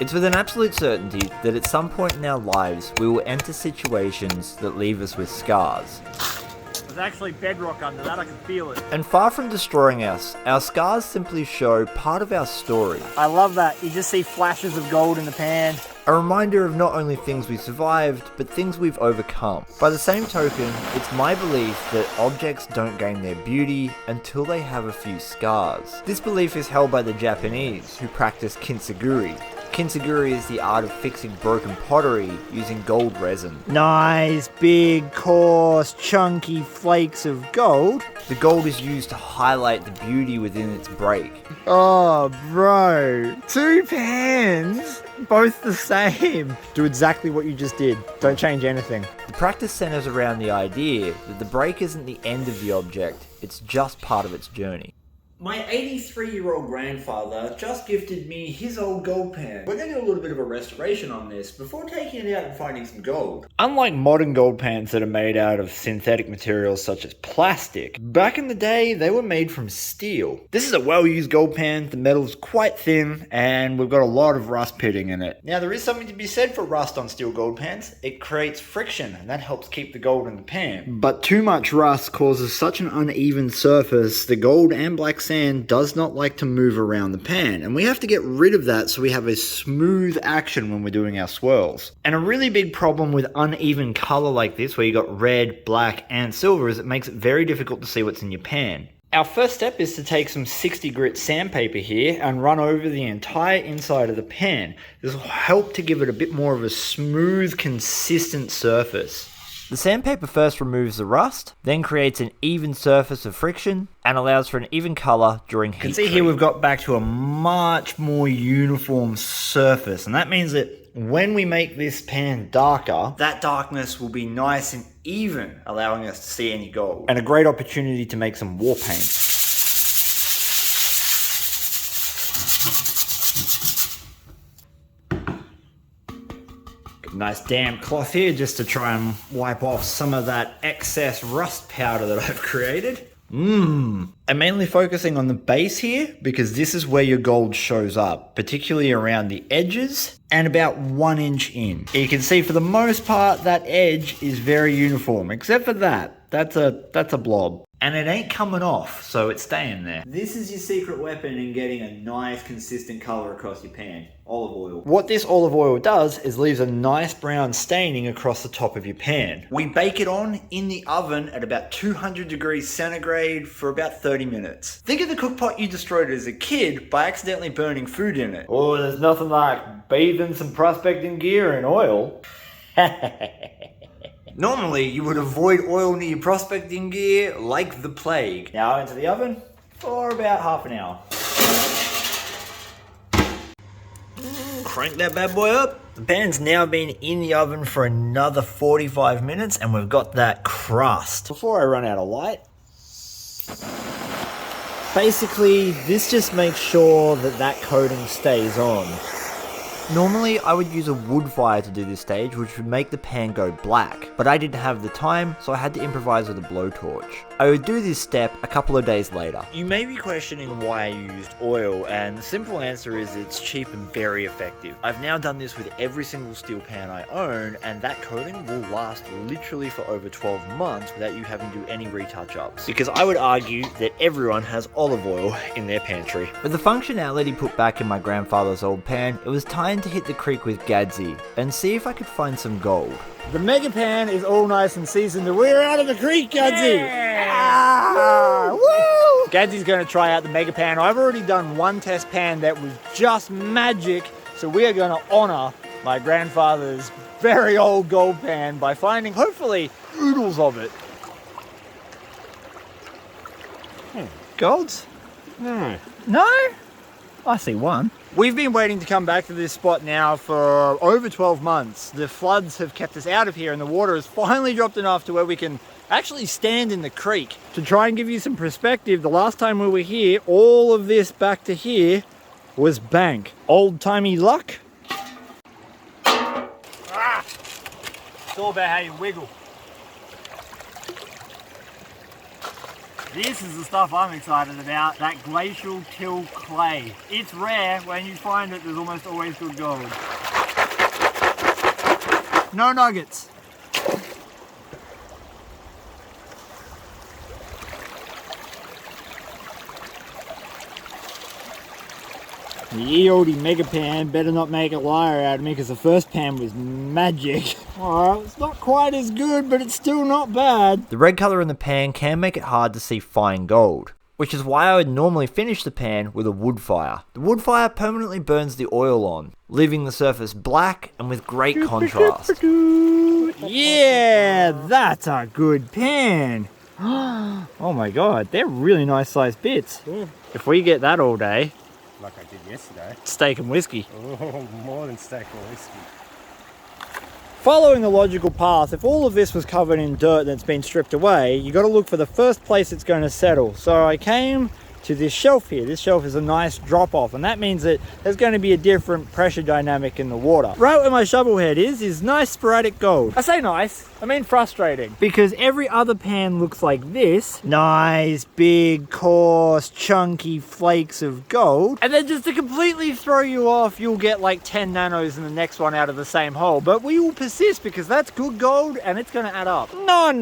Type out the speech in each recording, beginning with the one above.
It's with an absolute certainty that at some point in our lives we will enter situations that leave us with scars. There's actually bedrock under that, I can feel it. And far from destroying us, our scars simply show part of our story. I love that. You just see flashes of gold in the pan. A reminder of not only things we survived, but things we've overcome. By the same token, it's my belief that objects don't gain their beauty until they have a few scars. This belief is held by the Japanese, who practice kintsugi. Kintsugi is the art of fixing broken pottery using gold resin. Nice, big, coarse, chunky flakes of gold. The gold is used to highlight the beauty within its break. Oh, bro. 2 pans, both the same. Do exactly what you just did. Don't change anything. The practice centers around the idea that the break isn't the end of the object, it's just part of its journey. My 83-year-old grandfather just gifted me his old gold pan. We're going to do a little bit of a restoration on this before taking it out and finding some gold. Unlike modern gold pans that are made out of synthetic materials such as plastic, back in the day they were made from steel. This is a well-used gold pan, the metal's quite thin, and we've got a lot of rust pitting in it. Now there is something to be said for rust on steel gold pans. It creates friction, and that helps keep the gold in the pan. But too much rust causes such an uneven surface, the gold and black sand does not like to move around the pan, and we have to get rid of that so we have a smooth action when we're doing our swirls. And a really big problem with uneven color like this, where you got red, black and silver, is it makes it very difficult to see what's in your pan. Our first step is to take some 60 grit sandpaper here and run over the entire inside of the pan. This will help to give it a bit more of a smooth, consistent surface. The sandpaper first removes the rust, then creates an even surface of friction, and allows for an even colour during heat. You can see here we've got back to a much more uniform surface, and that means that when we make this pan darker, that darkness will be nice and even, allowing us to see any gold. And a great opportunity to make some war paint. Nice damp cloth here just to try and wipe off some of that excess rust powder that I've created. I'm mainly focusing on the base here because this is where your gold shows up, particularly around the edges and about 1 inch in. You can see for the most part that edge is very uniform, except for that. That's a blob. And it ain't coming off, so it's staying there. This is your secret weapon in getting a nice consistent color across your pan. Olive oil. What this olive oil does is leaves a nice brown staining across the top of your pan. We bake it on in the oven at about 200 degrees centigrade for about 30 minutes. Think of the cook pot you destroyed as a kid by accidentally burning food in it. Oh, there's nothing like bathing some prospecting gear in oil. Normally, you would avoid oil near your prospecting gear like the plague. Now into the oven for about half an hour. Crank that bad boy up. The pan's now been in the oven for another 45 minutes and we've got that crust. Before I run out of light, basically this just makes sure that that coating stays on. Normally, I would use a wood fire to do this stage, which would make the pan go black, but I didn't have the time, so I had to improvise with a blowtorch. I would do this step a couple of days later. You may be questioning why I used oil, and the simple answer is it's cheap and very effective. I've now done this with every single steel pan I own, and that coating will last literally for over 12 months without you having to do any retouch-ups. Because I would argue that everyone has olive oil in their pantry. With the functionality put back in my grandfather's old pan, it was time to hit the creek with Gadsy and see if I could find some gold. The mega pan is all nice and seasoned. We're out of the creek, Gadsy! Yeah. Woo! Gadsy's going to try out the mega pan. I've already done one test pan that was just magic, so we are going to honour my grandfather's very old gold pan by finding, hopefully, oodles of it. Golds? No? I see one. We've been waiting to come back to this spot now for over 12 months. The floods have kept us out of here and the water has finally dropped enough to where we can actually stand in the creek. To try and give you some perspective, the last time we were here, all of this back to here was bank. Old-timey luck. It's all about how you wiggle. This is the stuff I'm excited about, that glacial till clay. It's rare. When you find it, there's almost always good gold. No nuggets. The ye olde mega pan better not make a liar out of me, because the first pan was magic. Alright, it's not quite as good, but it's still not bad. The red colour in the pan can make it hard to see fine gold, which is why I would normally finish the pan with a wood fire. The wood fire permanently burns the oil on, leaving the surface black and with great contrast. Yeah, that's a good pan. Oh my god, they're really nice sized bits. If we get that all day, like I did yesterday. Steak and whiskey. Oh, more than steak and whiskey. Following a logical path, if all of this was covered in dirt that's been stripped away, you got to look for the first place it's going to settle. So I came to this shelf here. This shelf is a nice drop off, and that means that there's going to be a different pressure dynamic in the water. Right where my shovel head is nice sporadic gold. I say nice, I mean frustrating, because every other pan looks like this. Nice, big, coarse, chunky flakes of gold. And then just to completely throw you off, you'll get like 10 nanos in the next one out of the same hole. But we will persist because that's good gold and it's going to add up. No.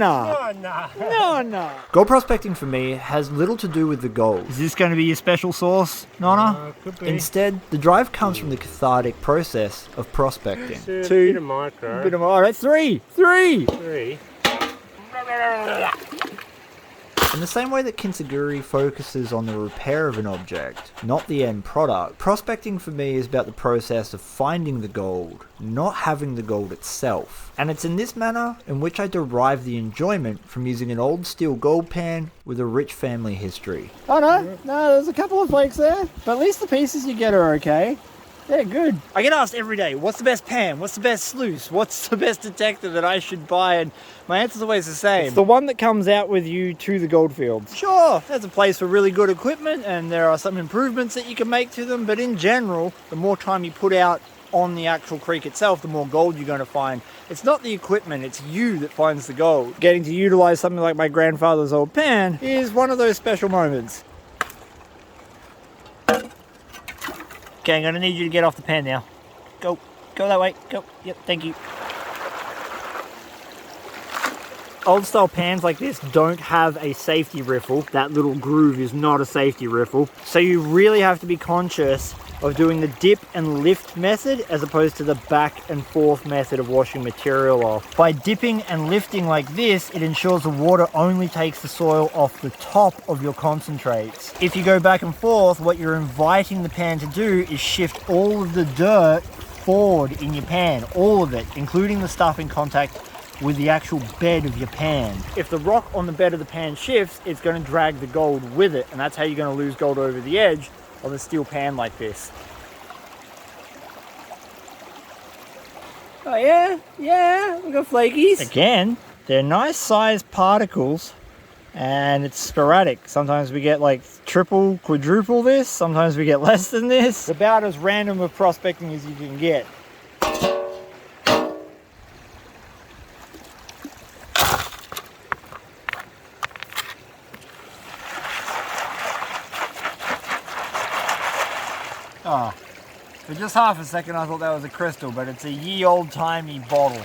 Gold prospecting for me has little to do with the gold. Is this going to be your special sauce, Nonna? Could be. Instead, the drive comes from the cathartic process of prospecting. It's a Two. bit of micro. Bit of, all right, three. 3. In the same way that Kintaguri focuses on the repair of an object, not the end product, prospecting for me is about the process of finding the gold, not having the gold itself. And it's in this manner in which I derive the enjoyment from using an old steel gold pan with a rich family history. Oh no, there's a couple of flakes there, but at least the pieces you get are okay. They're good. I get asked every day, what's the best pan? What's the best sluice? What's the best detector that I should buy? And my answer's always the same. It's the one that comes out with you to the goldfields. Sure, there's a place for really good equipment and there are some improvements that you can make to them, but in general, the more time you put out on the actual creek itself, the more gold you're going to find. It's not the equipment, it's you that finds the gold. Getting to utilize something like my grandfather's old pan is one of those special moments. Okay, I'm gonna need you to get off the pan now. Go that way, go, yep, thank you. Old style pans like this don't have a safety riffle. That little groove is not a safety riffle. So you really have to be conscious of doing the dip and lift method as opposed to the back and forth method of washing material off. By dipping and lifting like this, it ensures the water only takes the soil off the top of your concentrates. If you go back and forth, what you're inviting the pan to do is shift all of the dirt forward in your pan, all of it, including the stuff in contact with the actual bed of your pan. If the rock on the bed of the pan shifts, it's going to drag the gold with it, and that's how you're going to lose gold over the edge of a steel pan like this. Oh yeah, we got flakies. Again, they're nice sized particles and it's sporadic. Sometimes we get like triple, quadruple this, sometimes we get less than this. It's about as random of prospecting as you can get. Oh, for just half a second I thought that was a crystal, but it's a ye old timey bottle.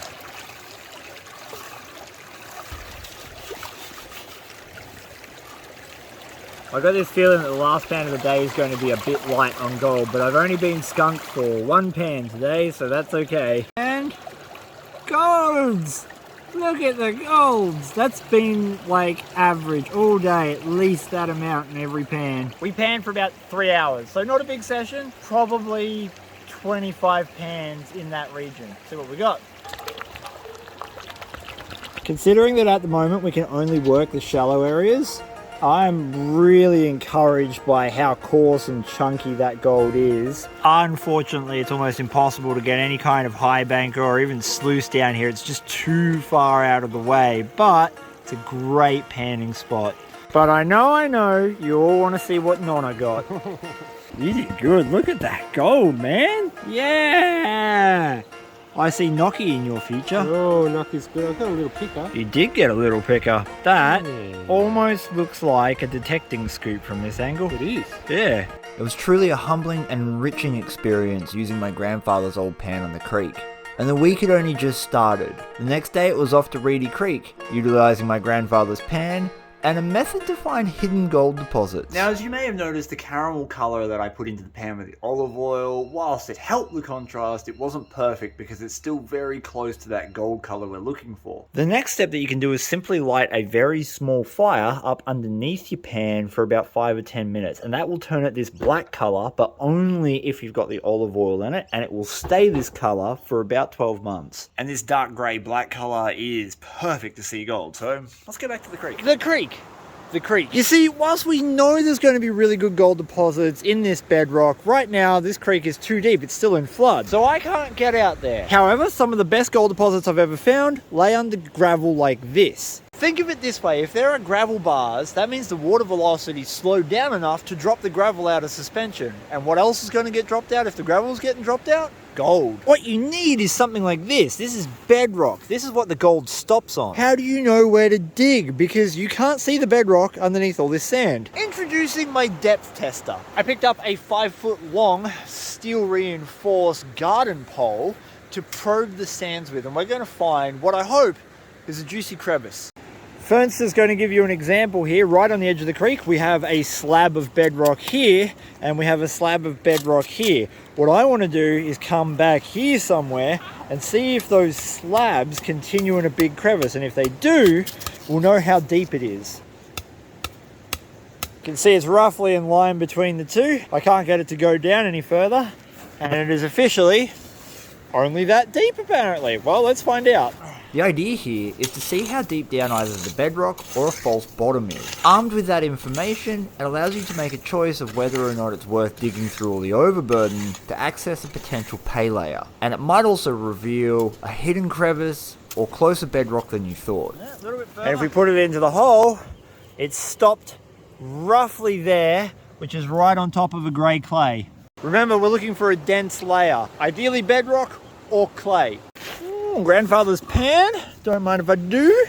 I got this feeling that the last pan of the day is going to be a bit light on gold, but I've only been skunked for one pan today, so that's okay. And golds! Look at the golds! That's been like average all day, at least that amount in every pan. We panned for about 3 hours, so not a big session, probably 25 pans in that region. See what we got. Considering that at the moment we can only work the shallow areas, I'm really encouraged by how coarse and chunky that gold is. Unfortunately, it's almost impossible to get any kind of high banker or even sluice down here. It's just too far out of the way, but it's a great panning spot. But I know, you all want to see what Nonna got. You did good. Look at that gold, man. Yeah. I see Nocky in your future. Oh, Nucky's good. I got a little picker. You did get a little picker. That Yeah. almost looks like a detecting scoop from this angle. It is. Yeah. It was truly a humbling and enriching experience using my grandfather's old pan on the creek. And the week had only just started. The next day it was off to Reedy Creek, utilising my grandfather's pan and a method to find hidden gold deposits. Now, as you may have noticed, the caramel colour that I put into the pan with the olive oil, whilst it helped the contrast, it wasn't perfect because it's still very close to that gold colour we're looking for. The next step that you can do is simply light a very small fire up underneath your pan for about 5 or 10 minutes, and that will turn it this black colour, but only if you've got the olive oil in it, and it will stay this colour for about 12 months. And this dark grey black colour is perfect to see gold, so let's go back to the creek. The creek. You see, whilst we know there's going to be really good gold deposits in this bedrock, right now this creek is too deep. It's still in flood, so I can't get out there. However, some of the best gold deposits I've ever found lay under gravel like this. Think of it this way, if there are gravel bars, that means the water velocity slowed down enough to drop the gravel out of suspension. And what else is going to get dropped out if the gravel is getting dropped out? Gold. What you need is something like this. This is bedrock. This is what the gold stops on. How do you know where to dig? Because you can't see the bedrock underneath all this sand. Introducing my depth tester. I picked up a 5-foot long steel reinforced garden pole to probe the sands with, and we're going to find what I hope is a juicy crevice. Fernst is going to give you an example here. Right on the edge of the creek, we have a slab of bedrock here, and we have a slab of bedrock here. What I want to do is come back here somewhere and see if those slabs continue in a big crevice, and if they do, we'll know how deep it is. You can see it's roughly in line between the two. I can't get it to go down any further, and it is officially only that deep apparently. Well, let's find out. The idea here is to see how deep down either the bedrock or a false bottom is. Armed with that information, it allows you to make a choice of whether or not it's worth digging through all the overburden to access a potential pay layer. And it might also reveal a hidden crevice or closer bedrock than you thought. Yeah, a little bit further. And if we put it into the hole, it's stopped roughly there, which is right on top of a grey clay. Remember, we're looking for a dense layer, ideally bedrock or clay. Grandfather's pan, don't mind if I do.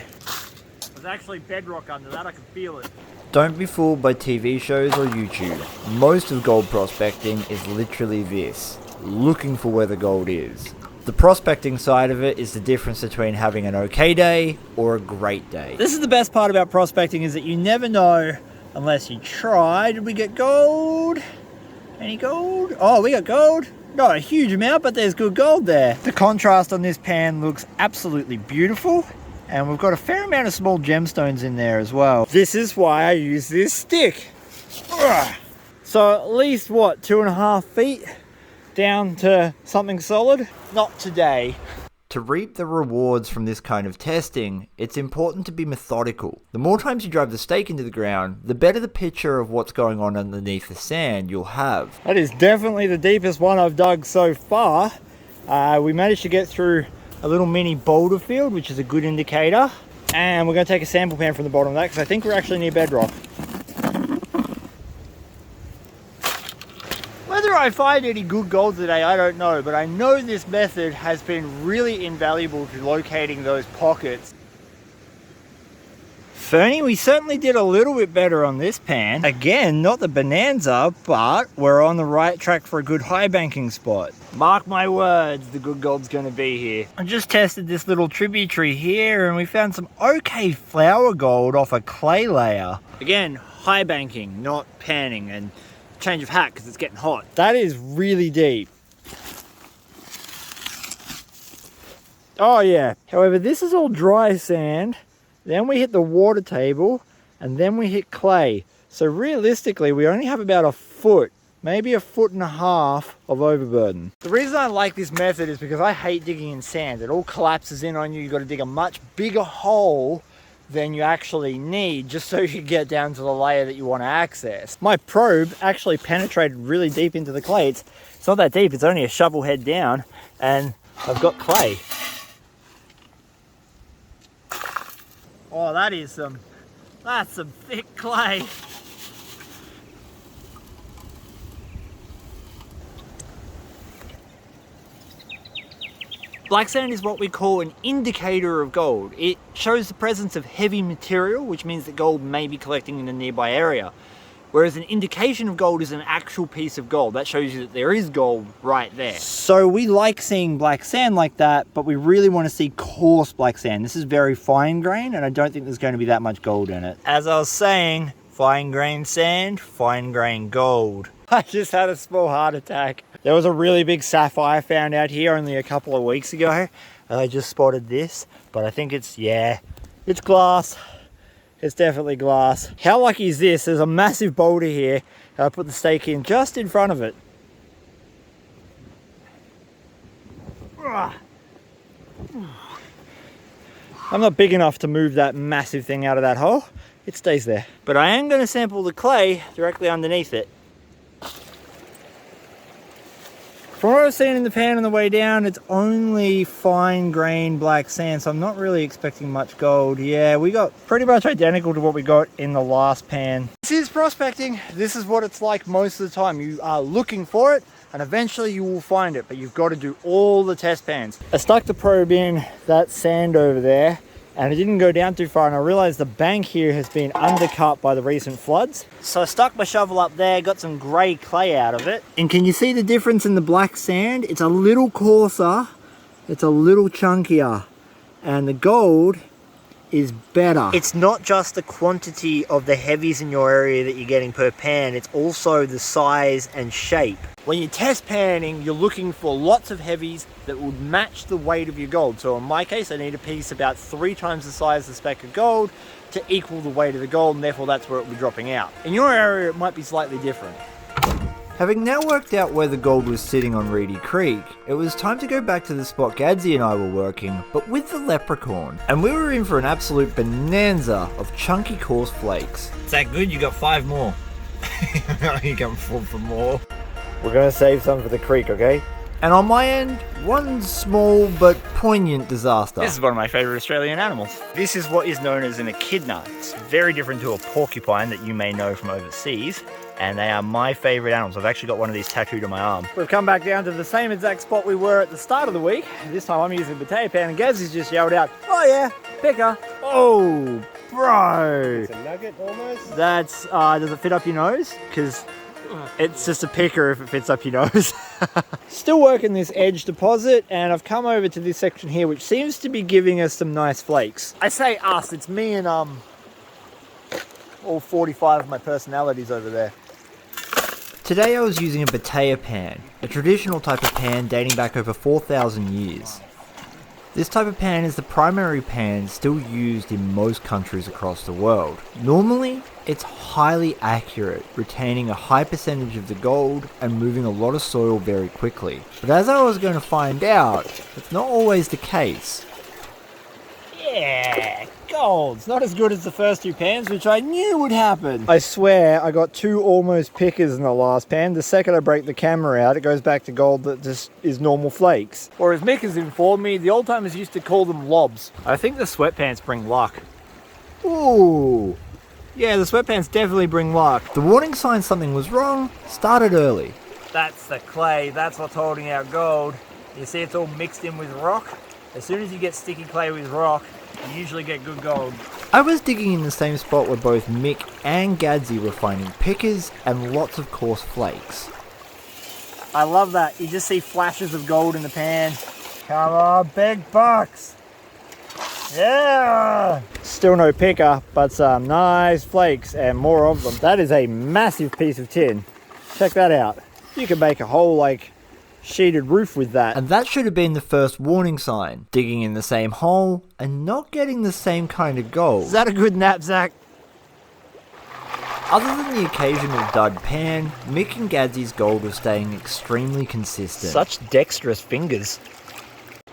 There's actually bedrock under that, I can feel it. Don't be fooled by TV shows or YouTube. Most of gold prospecting is literally this, looking for where the gold is. The prospecting side of it is the difference between having an okay day or a great day. This is the best part about prospecting, is that you never know unless you try. Did we get gold? Any gold? Oh, we got gold. Not a huge amount, but there's good gold there. The contrast on this pan looks absolutely beautiful, and we've got a fair amount of small gemstones in there as well. This is why I use this stick. Ugh. So at least, what, 2.5 feet down to something solid? Not today. To reap the rewards from this kind of testing, it's important to be methodical. The more times you drive the stake into the ground, the better the picture of what's going on underneath the sand you'll have. That is definitely the deepest one I've dug so far. We managed to get through a little mini boulder field, which is a good indicator. And we're going to take a sample pan from the bottom of that, because I think we're actually near bedrock. Whether I find any good gold today, I don't know, but I know this method has been really invaluable to locating those pockets. Fernie, we certainly did a little bit better on this pan. Again, not the bonanza, but we're on the right track for a good high banking spot. Mark my words, the good gold's going to be here. I just tested this little tributary here, and we found some okay flower gold off a clay layer. Again, high banking, not panning, and change of hat because it's getting hot. That is really deep. Oh yeah. However, this is all dry sand. Then we hit the water table, and then we hit clay. So realistically, we only have about a foot, maybe 1.5 feet of overburden. The reason I like this method is because I hate digging in sand. It all collapses in on you. You've got to dig a much bigger hole than you actually need, just so you can get down to the layer that you want to access. My probe actually penetrated really deep into the clay. It's not that deep, it's only a shovel head down, and I've got clay. Oh, that's some thick clay. Black sand is what we call an indicator of gold. It shows the presence of heavy material, which means that gold may be collecting in a nearby area. Whereas an indication of gold is an actual piece of gold. That shows you that there is gold right there. So we like seeing black sand like that, but we really want to see coarse black sand. This is very fine grain, and I don't think there's going to be that much gold in it. As I was saying, fine grain sand, fine grain gold. I just had a small heart attack. There was a really big sapphire found out here only a couple of weeks ago. And I just spotted this, but I think it's glass. It's definitely glass. How lucky is this? There's a massive boulder here. I put the stake in just in front of it. I'm not big enough to move that massive thing out of that hole. It stays there. But I am going to sample the clay directly underneath it. From what I've seen in the pan on the way down, it's only fine grain black sand, so I'm not really expecting much gold. Yeah, we got pretty much identical to what we got in the last pan. This is prospecting. This is what it's like most of the time. You are looking for it, and eventually you will find it, but you've got to do all the test pans. I stuck the probe in that sand over there, and it didn't go down too far, and I realized the bank here has been undercut by the recent floods. So I stuck my shovel up there, got some grey clay out of it. And can you see the difference in the black sand? It's a little coarser, it's a little chunkier, and the gold is better. It's not just the quantity of the heavies in your area that you're getting per pan, it's also the size and shape. When you're test panning, you're looking for lots of heavies that would match the weight of your gold. So in my case, I need a piece about 3 times the size of the speck of gold to equal the weight of the gold, and therefore that's where it will be dropping out. In your area, it might be slightly different. Having now worked out where the gold was sitting on Reedy Creek, it was time to go back to the spot Gadsy and I were working, but with the leprechaun. And we were in for an absolute bonanza of chunky coarse flakes. Is that good? You got 5 more. You come full for more. We're gonna save some for the creek, okay? And on my end, one small but poignant disaster. This is one of my favourite Australian animals. This is what is known as an echidna. It's very different to a porcupine that you may know from overseas, and they are my favourite animals. I've actually got one of these tattooed on my arm. We've come back down to the same exact spot we were at the start of the week. This time I'm using a potato pan, and Gazzy's just yelled out, "Oh yeah, picker." Oh, bro. It's a nugget almost. That's, does it fit up your nose? Because it's just a picker if it fits up your nose. Still working this edge deposit, and I've come over to this section here, which seems to be giving us some nice flakes. I say us, it's me and all 45 of my personalities over there. Today I was using a potato pan, a traditional type of pan dating back over 4,000 years. This type of pan is the primary pan still used in most countries across the world. Normally, it's highly accurate, retaining a high percentage of the gold and moving a lot of soil very quickly. But as I was going to find out, it's not always the case. Yeah, gold. It's not as good as the first 2 pans, which I knew would happen. I swear I got 2 almost pickers in the last pan. The second I break the camera out, it goes back to gold that just is normal flakes. Or as Mick has informed me, the old timers used to call them lobs. I think the sweatpants bring luck. Ooh. Yeah, the sweatpants definitely bring luck. The warning sign something was wrong started early. That's the clay, that's what's holding out gold. You see it's all mixed in with rock? As soon as you get sticky clay with rock, you usually get good gold. I was digging in the same spot where both Mick and Gadsy were finding pickers and lots of coarse flakes. I love that. You just see flashes of gold in the pan. Come on, big bucks. Yeah! Still no picker, but some nice flakes and more of them. That is a massive piece of tin. Check that out. You can make a whole, sheeted roof with that. And that should have been the first warning sign. Digging in the same hole and not getting the same kind of gold. Is that a good knapsack? Other than the occasional dud pan, Mick and Gadsy's gold was staying extremely consistent. Such dexterous fingers.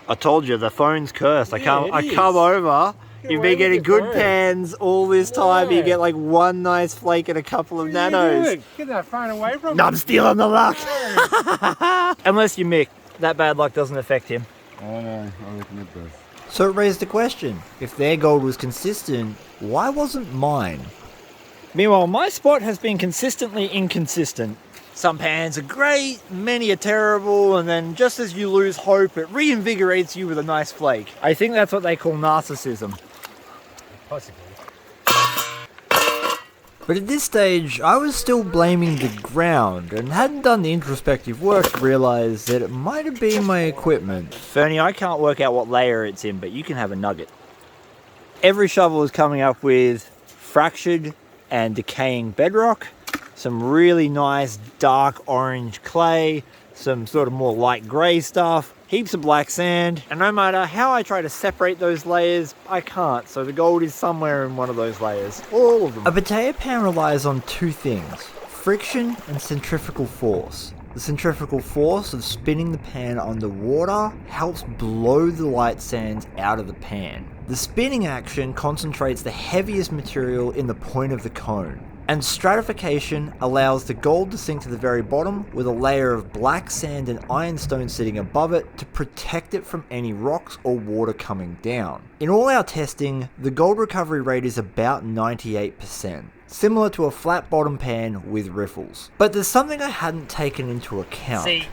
I told you, the phone's cursed. I come over, you've been getting good pans all this time, you get one nice flake and a couple of nanos. Get that phone away from me. No, I'm stealing the luck. Unless you Mick, that bad luck doesn't affect him. Oh no, I reckon it does. So it raised the question, if their gold was consistent, why wasn't mine? Meanwhile, my spot has been consistently inconsistent. Some pans are great, many are terrible, and then just as you lose hope, it reinvigorates you with a nice flake. I think that's what they call narcissism. Possibly. But at this stage, I was still blaming the ground and hadn't done the introspective work to realise that it might have been my equipment. Fernie, I can't work out what layer it's in, but you can have a nugget. Every shovel is coming up with fractured and decaying bedrock, some really nice dark orange clay, some sort of more light grey stuff, heaps of black sand, and no matter how I try to separate those layers, I can't, so the gold is somewhere in one of those layers. All of them. A potato pan relies on two things, friction and centrifugal force. The centrifugal force of spinning the pan underwater helps blow the light sands out of the pan. The spinning action concentrates the heaviest material in the point of the cone. And stratification allows the gold to sink to the very bottom with a layer of black sand and ironstone sitting above it to protect it from any rocks or water coming down. In all our testing, the gold recovery rate is about 98%, similar to a flat bottom pan with riffles. But there's something I hadn't taken into account. See,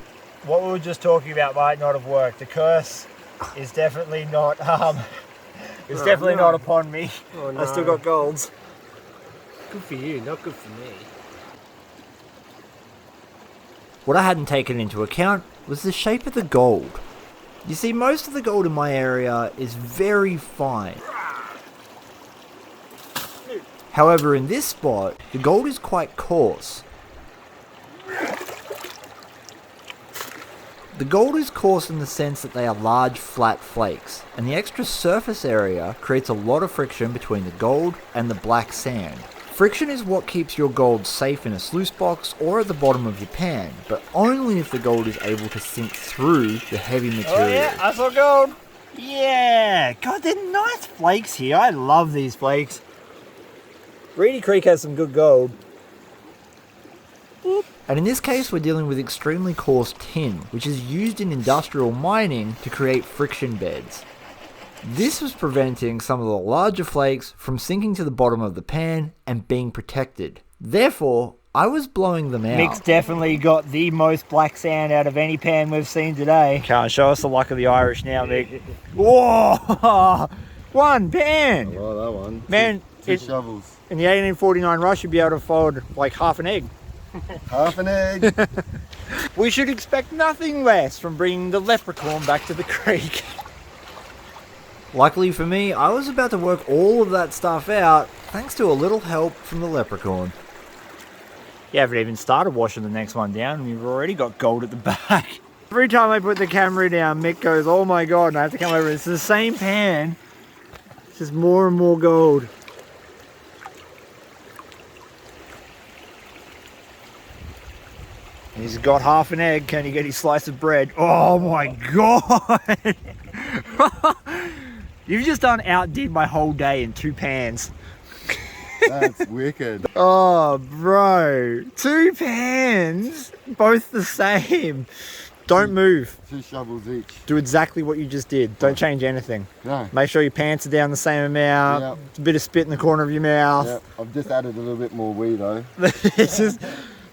what we were just talking about might not have worked. The curse is definitely not, not upon me. Oh, no. I still got golds. Good for you, not good for me. What I hadn't taken into account was the shape of the gold. You see, most of the gold in my area is very fine. However, in this spot, the gold is quite coarse. The gold is coarse in the sense that they are large, flat flakes, and the extra surface area creates a lot of friction between the gold and the black sand. Friction is what keeps your gold safe in a sluice box or at the bottom of your pan, but only if the gold is able to sink through the heavy material. Oh yeah, I saw gold. Yeah, God, they're nice flakes here. I love these flakes. Reedy Creek has some good gold. And in this case, we're dealing with extremely coarse tin, which is used in industrial mining to create friction beds. This was preventing some of the larger flakes from sinking to the bottom of the pan and being protected. Therefore, I was blowing them out. Mick's definitely got the most black sand out of any pan we've seen today. Can't show us the luck of the Irish now, Mick. Whoa! One pan! I like that one. Man, two shovels. In the 1849 rush, you'd be able to fold like half an egg. Half an egg. We should expect nothing less from bringing the leprechaun back to the creek. Luckily for me, I was about to work all of that stuff out thanks to a little help from the leprechaun. You haven't even started washing the next one down and you've already got gold at the back. Every time I put the camera down, Mick goes, oh my God, and I have to come over. It's the same pan, it's just more and more gold. He's got half an egg. Can he get his slice of bread? Oh my God! You've just outdid my whole day in 2 pans. That's wicked. Oh, bro. 2 pans, both the same. Don't move. 2 shovels each. Do exactly what you just did. Don't change anything. No. Make sure your pants are down the same amount. Yep. A bit of spit in the corner of your mouth. Yep. I've just added a little bit more wee though. It's just,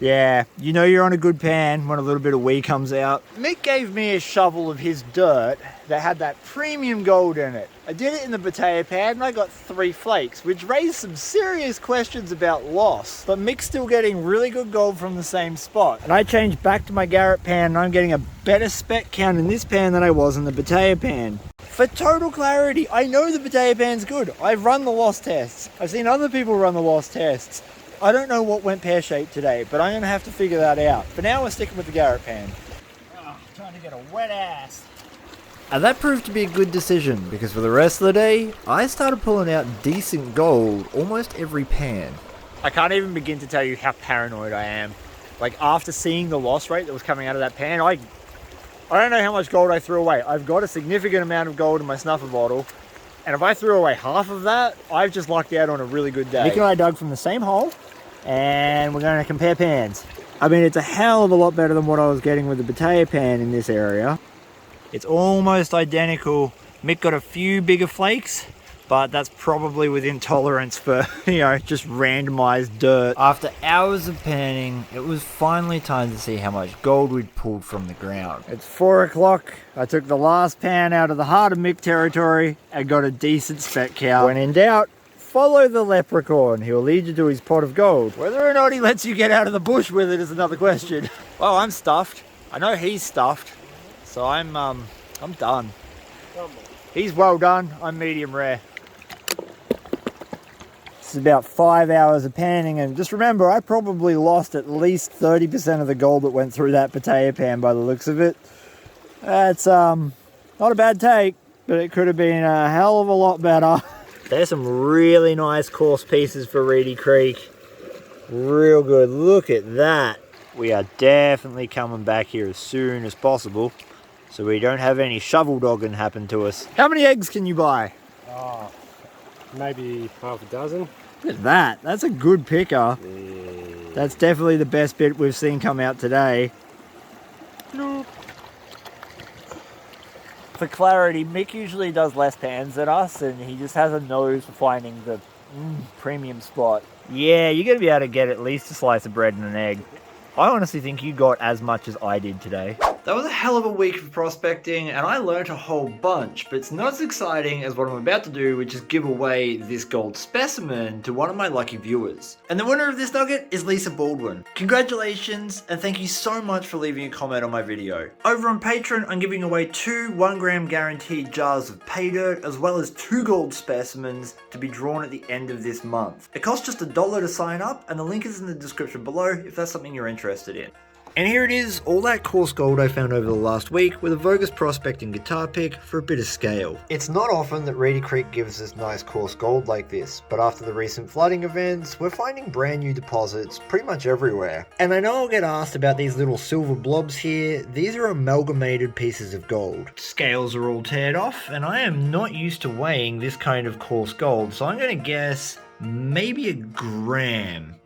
yeah, you know you're on a good pan when a little bit of wee comes out. Mick gave me a shovel of his dirt that had that premium gold in it. I did it in the potato pan and I got 3 flakes, which raised some serious questions about loss. But Mick's still getting really good gold from the same spot. And I changed back to my Garrett pan and I'm getting a better spec count in this pan than I was in the potato pan. For total clarity, I know the potato pan's good. I've run the loss tests. I've seen other people run the loss tests. I don't know what went pear-shaped today, but I'm going to have to figure that out. For now, we're sticking with the Garrett pan. Oh, trying to get a wet ass. And that proved to be a good decision, because for the rest of the day, I started pulling out decent gold almost every pan. I can't even begin to tell you how paranoid I am. Like, after seeing the loss rate that was coming out of that pan, I don't know how much gold I threw away. I've got a significant amount of gold in my snuffer bottle, and if I threw away half of that, I've just lucked out on a really good day. Mick and I dug from the same hole, and we're going to compare pans. I mean, it's a hell of a lot better than what I was getting with the potato pan in this area. It's almost identical. Mick got a few bigger flakes, but that's probably within tolerance for, just randomized dirt. After hours of panning, it was finally time to see how much gold we'd pulled from the ground. It's 4 o'clock. I took the last pan out of the heart of Mick territory and got a decent spec cow. When in doubt, follow the leprechaun. He'll lead you to his pot of gold. Whether or not he lets you get out of the bush with it is another question. Well, I'm stuffed. I know he's stuffed, so I'm done. He's well done. I'm medium rare. This is about 5 hours of panning, and just remember, I probably lost at least 30% of the gold that went through that potato pan by the looks of it. That's not a bad take, but it could have been a hell of a lot better. There's some really nice coarse pieces for Reedy Creek. Real good. Look at that. We are definitely coming back here as soon as possible, so we don't have any shovel dogging happen to us. How many eggs can you buy? Oh, maybe half a dozen. Look at that. That's a good picker. That's definitely the best bit we've seen come out today. For clarity, Mick usually does less pans than us, and he just has a nose for finding the premium spot. Yeah, you're going to be able to get at least a slice of bread and an egg. I honestly think you got as much as I did today. That was a hell of a week of prospecting, and I learnt a whole bunch, but it's not as exciting as what I'm about to do, which is give away this gold specimen to one of my lucky viewers. And the winner of this nugget is Lisa Baldwin. Congratulations, and thank you so much for leaving a comment on my video. Over on Patreon, I'm giving away 2 1-gram guaranteed jars of pay dirt, as well as 2 gold specimens to be drawn at the end of this month. It costs just $1 to sign up, and the link is in the description below if that's something you're interested in. And here it is, all that coarse gold I found over the last week with a Vo-Gus prospecting guitar pick for a bit of scale. It's not often that Reedy Creek gives us nice coarse gold like this, but after the recent flooding events, we're finding brand new deposits pretty much everywhere. And I know I'll get asked about these little silver blobs here. These are amalgamated pieces of gold. Scales are all teared off, and I am not used to weighing this kind of coarse gold, so I'm going to guess maybe a gram.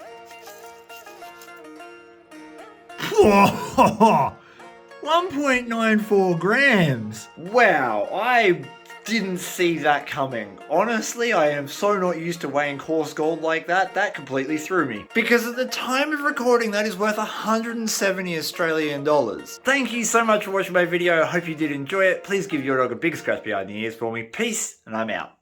1.94 grams. Wow, I didn't see that coming. Honestly, I am so not used to weighing coarse gold like that. That completely threw me. Because at the time of recording, that is worth 170 Australian dollars. Thank you so much for watching my video. I hope you did enjoy it. Please give your dog a big scratch behind the ears for me. Peace, and I'm out.